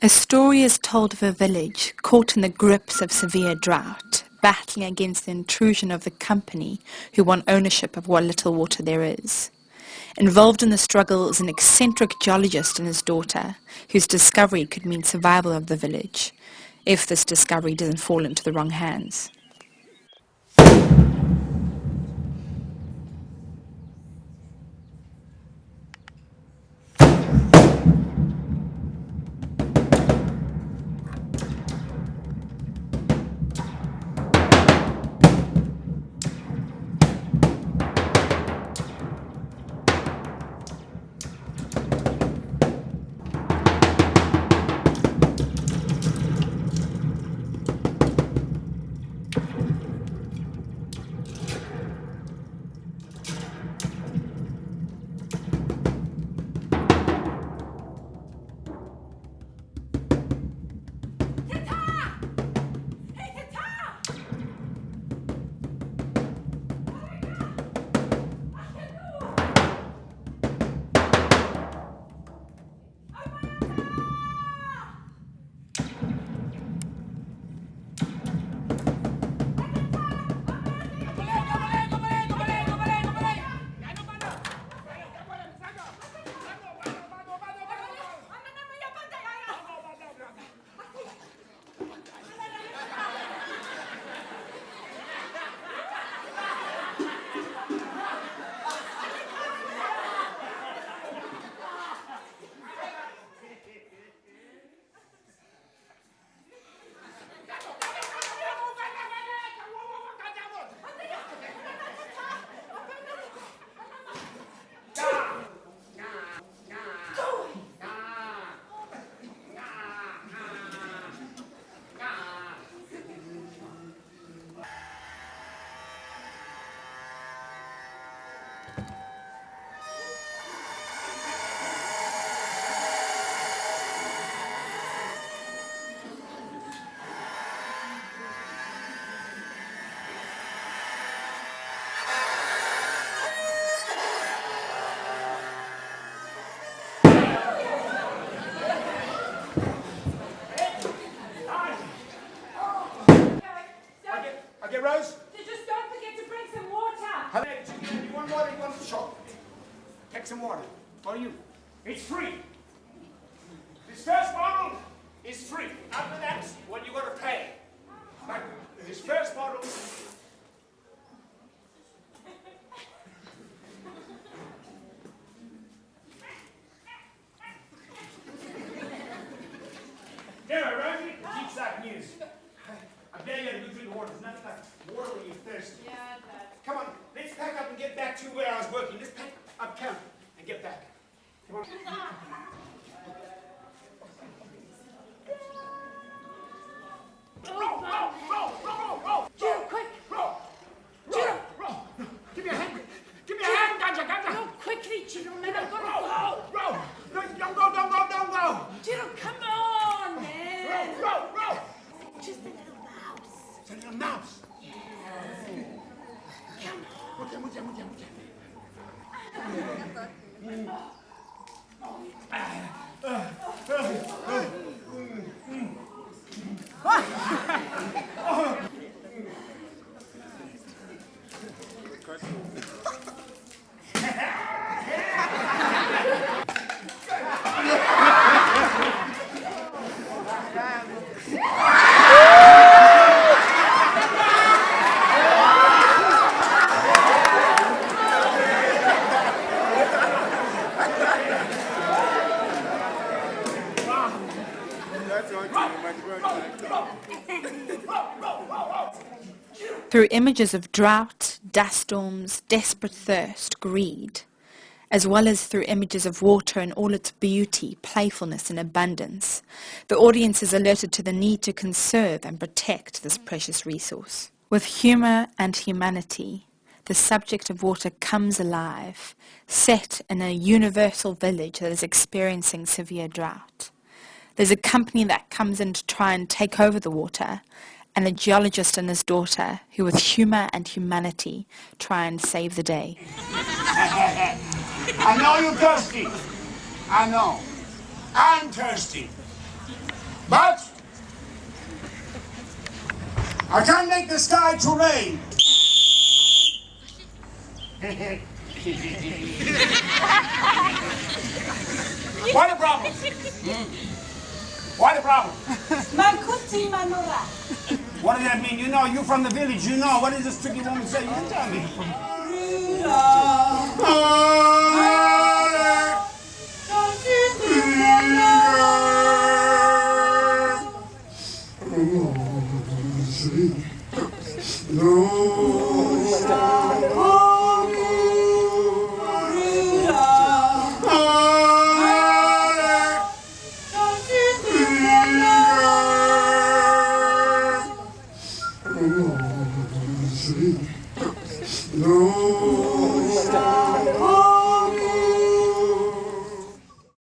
A story is told of a village caught in the grips of severe drought, battling against the intrusion of the company who want ownership of what little water there is. Involved in the struggle is an eccentric geologist and his daughter, whose discovery could mean survival of the village, if this discovery doesn't fall into the wrong hands. Okay, Rose? Just don't forget to bring some water. You want water? You want a shot? Take some water. For you. It's free. This first bottle is free. After that, what you got to pay. But this first bottle. There, Rosie. Keep that news. I bet you had a good drink of water. There's nothing like water when you're thirsty. Yeah, Dad. Come on, let's pack up and get back to where I was working. Let's pack up camp and get back. Come on. Roll! Jill, quick! Roll! Give me a hand! Give me a hand, Ganja! Go quickly, Jill, man. I've got to go. Roll! No, don't go! Jill, come on, man. Roll! Just a little mouse. It's a little mouse. Come on. Mucha. Through images of drought, dust storms, desperate thirst, greed, as well as through images of water in all its beauty, playfulness and abundance, the audience is alerted to the need to conserve and protect this precious resource. With humour and humanity, the subject of water comes alive, set in a universal village that is experiencing severe drought. There's a company that comes in to try and take over the water, and a geologist and his daughter who with humour and humanity try and save the day. I know you're thirsty. I know. I'm thirsty. But I can't make the sky to rain. Why the problem? Why the problem? Mankuti manora. What does that mean? You know, you from the village, you know. What does this tricky woman say? You tell me. No.